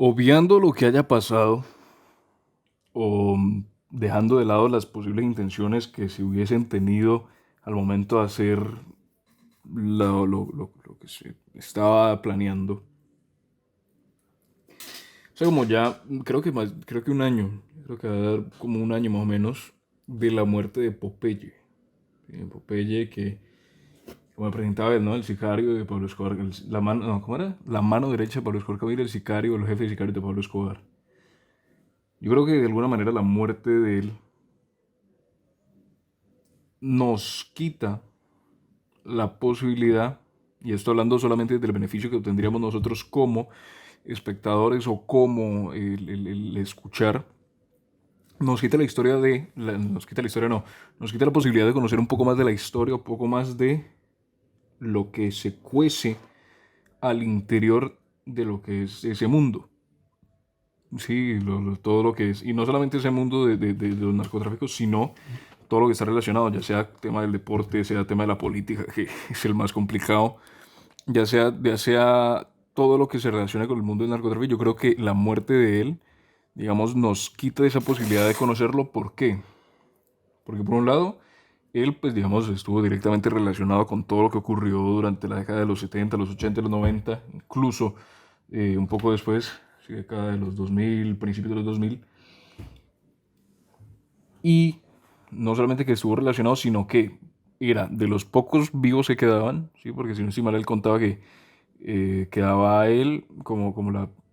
Obviando lo que haya pasado o dejando de lado las posibles intenciones que se hubiesen tenido al momento de hacer lo que se estaba planeando. O sea, como ya, creo que un año, creo que va a dar como un año más o menos de la muerte de Popeye. Popeye que, como presentaba él, ¿no? El sicario de Pablo Escobar, la mano, no, ¿cómo era? La mano derecha de Pablo Escobar Gaviria, el sicario, el jefe de sicarios de Pablo Escobar. Yo creo que de alguna manera la muerte de él nos quita la posibilidad, y esto hablando solamente del beneficio que obtendríamos nosotros como espectadores o como el escuchar, nos quita la historia nos quita la historia no, nos quita la posibilidad de conocer un poco más de la historia, un poco más de lo que se cuece al interior de lo que es ese mundo. Sí, todo lo que es, y no solamente ese mundo de los narcotráficos, sino todo lo que está relacionado, ya sea tema del deporte, sea tema de la política, que es el más complicado, ya sea todo lo que se relacione con el mundo del narcotráfico. Yo creo que la muerte de él, digamos, nos quita esa posibilidad de conocerlo. ¿Por qué? Porque por un lado, él, pues digamos, estuvo directamente relacionado con todo lo que ocurrió durante la década de los 70, los 80, los 90, incluso un poco después, sí, década de los 2000, principios de los 2000. Y no solamente que estuvo relacionado, sino que era de los pocos vivos que quedaban, ¿sí? Porque si no estoy mal, él contaba que quedaba él,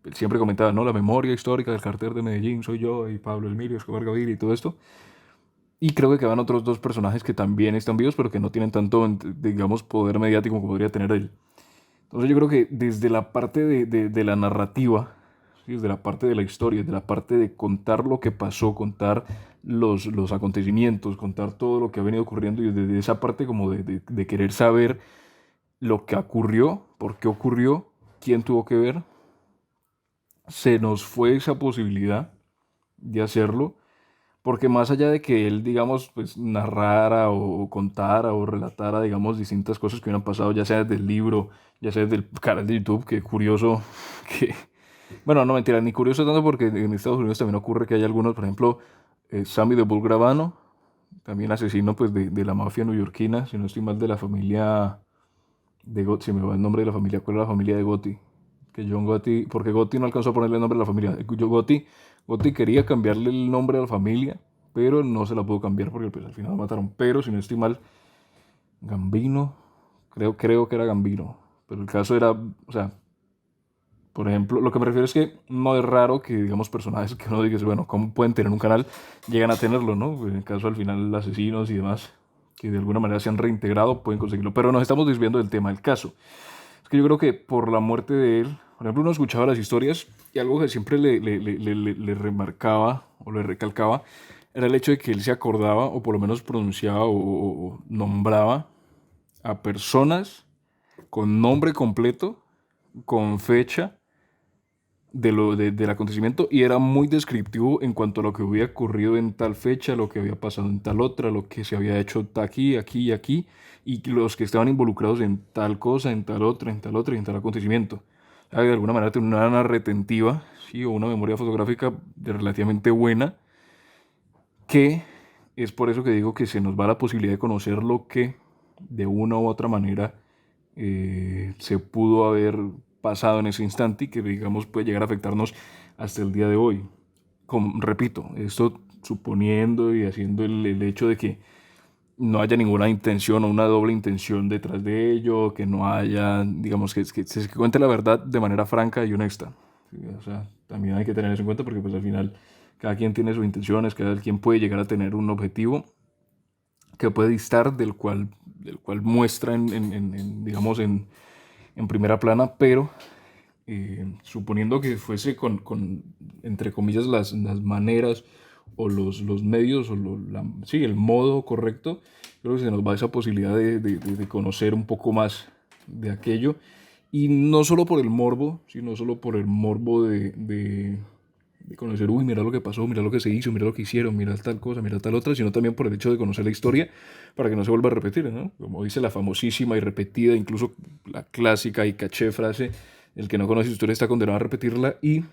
él siempre comentaba, ¿no? La memoria histórica del cartel de Medellín, soy yo y Pablo Emilio Escobar Gaviria y todo esto. Y creo que quedan otros dos personajes que también están vivos, pero que no tienen tanto, digamos, poder mediático como podría tener él. Entonces yo creo que desde la parte de la narrativa, ¿sí? Desde la parte de la historia, desde la parte de contar lo que pasó, contar los acontecimientos, contar todo lo que ha venido ocurriendo y desde esa parte como de querer saber lo que ocurrió, por qué ocurrió, quién tuvo que ver, se nos fue esa posibilidad de hacerlo, porque más allá de que él, digamos, pues narrara o contara o relatara, digamos, distintas cosas que hubieran pasado, ya sea desde el libro, ya sea desde el canal de YouTube, que curioso, que, bueno, no mentira, ni curioso tanto porque en Estados Unidos también ocurre que hay algunos, por ejemplo, Sammy the Bull Gravano, también asesino pues de la mafia neoyorquina, si no estoy mal, de la familia de Gotti, se me va el nombre de la familia, ¿cuál es la familia de Gotti? Que John Gotti, porque Gotti no alcanzó a ponerle el nombre a la familia. Gotti quería cambiarle el nombre a la familia, pero no se la pudo cambiar porque pues, al final lo mataron. Pero si no estoy mal, Gambino, creo que era Gambino. Pero el caso era, o sea, por ejemplo, lo que me refiero es que no es raro que, digamos, personajes que uno diga, bueno, ¿cómo pueden tener un canal? Llegan a tenerlo, ¿no? En el caso al final, asesinos y demás, que de alguna manera se han reintegrado, pueden conseguirlo. Pero nos estamos desviando del tema. El caso es que yo creo que por la muerte de él, por ejemplo, uno escuchaba las historias y algo que siempre le remarcaba o le recalcaba era el hecho de que él se acordaba o por lo menos pronunciaba o nombraba a personas con nombre completo, con fecha del acontecimiento y era muy descriptivo en cuanto a lo que había ocurrido en tal fecha, lo que había pasado en tal otra, lo que se había hecho aquí, aquí y aquí, y los que estaban involucrados en tal cosa, en tal otra, en tal otra y en tal acontecimiento. De alguna manera tiene una retentiva, sí, o una memoria fotográfica relativamente buena, que es por eso que digo que se nos va la posibilidad de conocer lo que de una u otra manera se pudo haber pasado en ese instante y que digamos puede llegar a afectarnos hasta el día de hoy. Como, repito, esto suponiendo y haciendo el hecho de que no haya ninguna intención o una doble intención detrás de ello, que no haya, digamos, que se cuente la verdad de manera franca y honesta. Sí, o sea, también hay que tener eso en cuenta porque pues al final cada quien tiene sus intenciones, cada quien puede llegar a tener un objetivo que puede distar del cual muestra digamos, en primera plana, pero suponiendo que fuese entre comillas, las maneras o los medios, o sí, el modo correcto, creo que se nos va esa posibilidad de conocer un poco más de aquello. Y no solo por el morbo, sino solo por el morbo de conocer, uy, mira lo que pasó, mira lo que se hizo, mira lo que hicieron, mira tal cosa, mira tal otra, sino también por el hecho de conocer la historia para que no se vuelva a repetir, ¿no? Como dice la famosísima y repetida, incluso la clásica y caché frase, el que no conoce su historia está condenado a repetirla y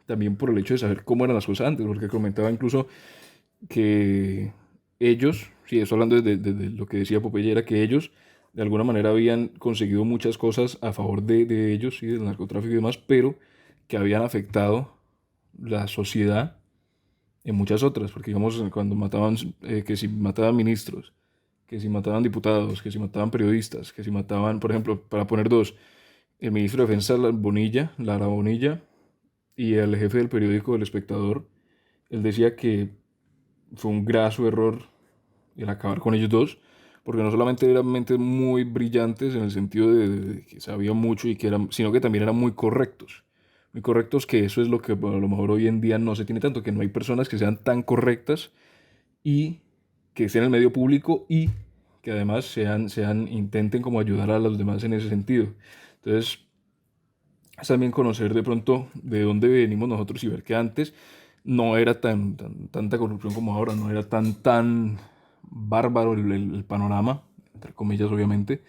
también por el hecho de saber cómo eran las cosas antes, porque comentaba incluso que ellos, sí, eso hablando de lo que decía Popeye, era que ellos de alguna manera habían conseguido muchas cosas a favor de ellos, sí, del narcotráfico y demás, pero que habían afectado la sociedad en muchas otras, porque digamos, cuando mataban, que si mataban ministros, que si mataban diputados, que si mataban periodistas, que si mataban, por ejemplo, para poner dos, el ministro de Defensa Bonilla, Lara Bonilla, y el jefe del periódico El Espectador, él decía que fue un graso error el acabar con ellos dos, porque no solamente eran mentes muy brillantes en el sentido de que sabían mucho y que eran, sino que también eran muy correctos. Muy correctos, que eso es lo que bueno, a lo mejor hoy en día no se tiene tanto, que no hay personas que sean tan correctas y que estén en el medio público y que además intenten como ayudar a los demás en ese sentido. Entonces, es también conocer de pronto de dónde venimos nosotros y ver que antes no era tanta corrupción como ahora, no era tan bárbaro el panorama, entre comillas obviamente,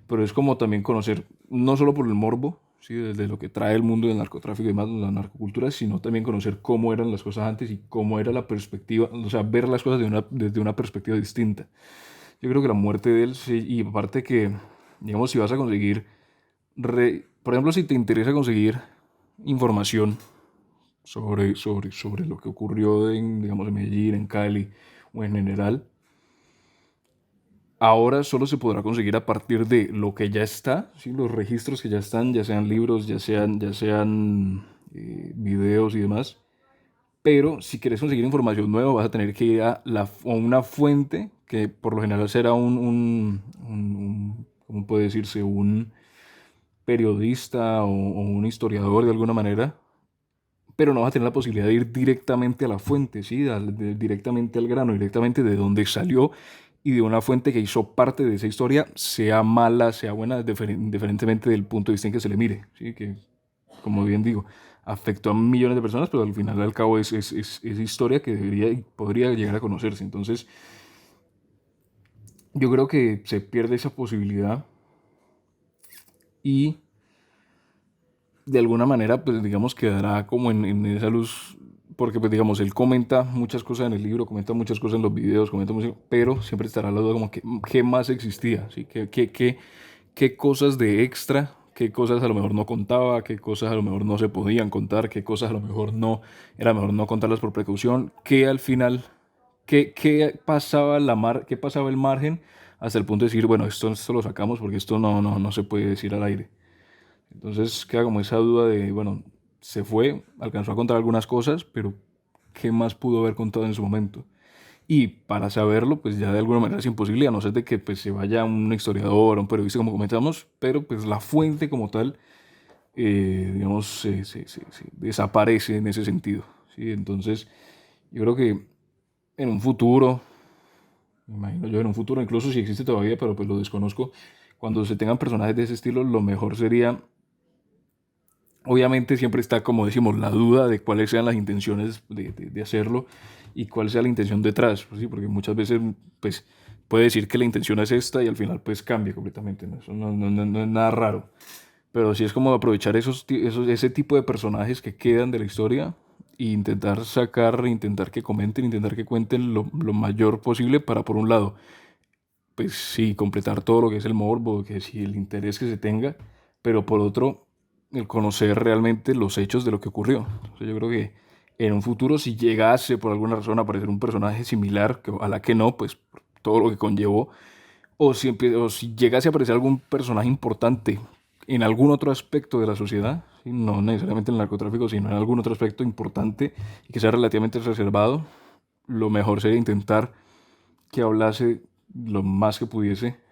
pero es como también conocer, no solo por el morbo, ¿sí? Desde lo que trae el mundo del narcotráfico y demás, la narcocultura, sino también conocer cómo eran las cosas antes y cómo era la perspectiva, o sea, ver las cosas desde una perspectiva distinta. Yo creo que la muerte de él, sí, y aparte que, digamos, si vas a conseguir, por ejemplo, si te interesa conseguir información sobre lo que ocurrió en, digamos, en Medellín, en Cali o en general, ahora solo se podrá conseguir a partir de lo que ya está, ¿sí? Los registros que ya están, ya sean libros, ya sean videos y demás. Pero si quieres conseguir información nueva, vas a tener que ir a una fuente que por lo general será ¿cómo puede decirse? Un periodista o un historiador de alguna manera, pero no vas a tener la posibilidad de ir directamente a la fuente, ¿sí? Directamente al grano, directamente de donde salió y de una fuente que hizo parte de esa historia, sea mala, sea buena, indiferentemente del punto de vista en que se le mire, ¿sí? Que, como bien digo, afectó a millones de personas, pero al final al cabo es historia que debería y podría llegar a conocerse. Entonces, yo creo que se pierde esa posibilidad y de alguna manera, pues digamos, quedará como en esa luz, porque pues digamos, él comenta muchas cosas en el libro, comenta muchas cosas en los videos, comenta mucho, pero siempre estará la duda como que, ¿qué más existía? ¿Sí? ¿Qué cosas de extra? ¿Qué cosas a lo mejor no contaba? ¿Qué cosas a lo mejor no se podían contar? ¿Qué cosas a lo mejor no, era mejor no contarlas por precaución? ¿Qué al final, qué pasaba qué pasaba el margen hasta el punto de decir, bueno, esto lo sacamos porque esto no se puede decir al aire? Entonces queda como esa duda de, bueno, se fue, alcanzó a contar algunas cosas, pero ¿qué más pudo haber contado en su momento? Y para saberlo, pues ya de alguna manera es imposible, a no ser de que pues, se vaya un historiador, un periodista, como comentamos, pero pues la fuente como tal, digamos, se desaparece en ese sentido, ¿sí? Entonces, yo creo que en un futuro, me imagino yo en un futuro, incluso si existe todavía, pero pues lo desconozco, cuando se tengan personajes de ese estilo, lo mejor sería. Obviamente siempre está, como decimos, la duda de cuáles sean las intenciones de hacerlo y cuál sea la intención detrás, pues sí, porque muchas veces pues, puede decir que la intención es esta y al final pues cambia completamente, ¿no? Eso no es nada raro. Pero sí es como aprovechar ese tipo de personajes que quedan de la historia e intentar sacar, intentar que comenten, intentar que cuenten lo mayor posible para, por un lado, pues sí, completar todo lo que es el morbo, que sí, el interés que se tenga, pero por otro, el conocer realmente los hechos de lo que ocurrió. Entonces yo creo que en un futuro, si llegase por alguna razón a aparecer un personaje similar, que ojalá que no, pues por todo lo que conllevó, o si llegase a aparecer algún personaje importante en algún otro aspecto de la sociedad, ¿sí? No necesariamente en el narcotráfico, sino en algún otro aspecto importante y que sea relativamente reservado, lo mejor sería intentar que hablase lo más que pudiese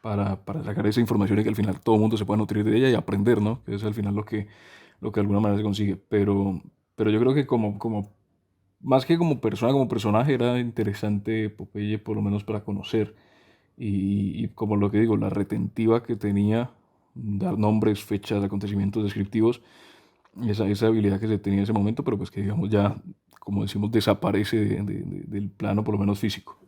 para sacar esa información y que al final todo el mundo se pueda nutrir de ella y aprender, ¿no? Que es al final lo que de alguna manera se consigue. Pero yo creo que más que como personaje, era interesante Popeye, por lo menos para conocer. Y como lo que digo, la retentiva que tenía, dar nombres, fechas, acontecimientos descriptivos, esa habilidad que se tenía en ese momento, pero pues que digamos ya, como decimos, desaparece del plano por lo menos físico.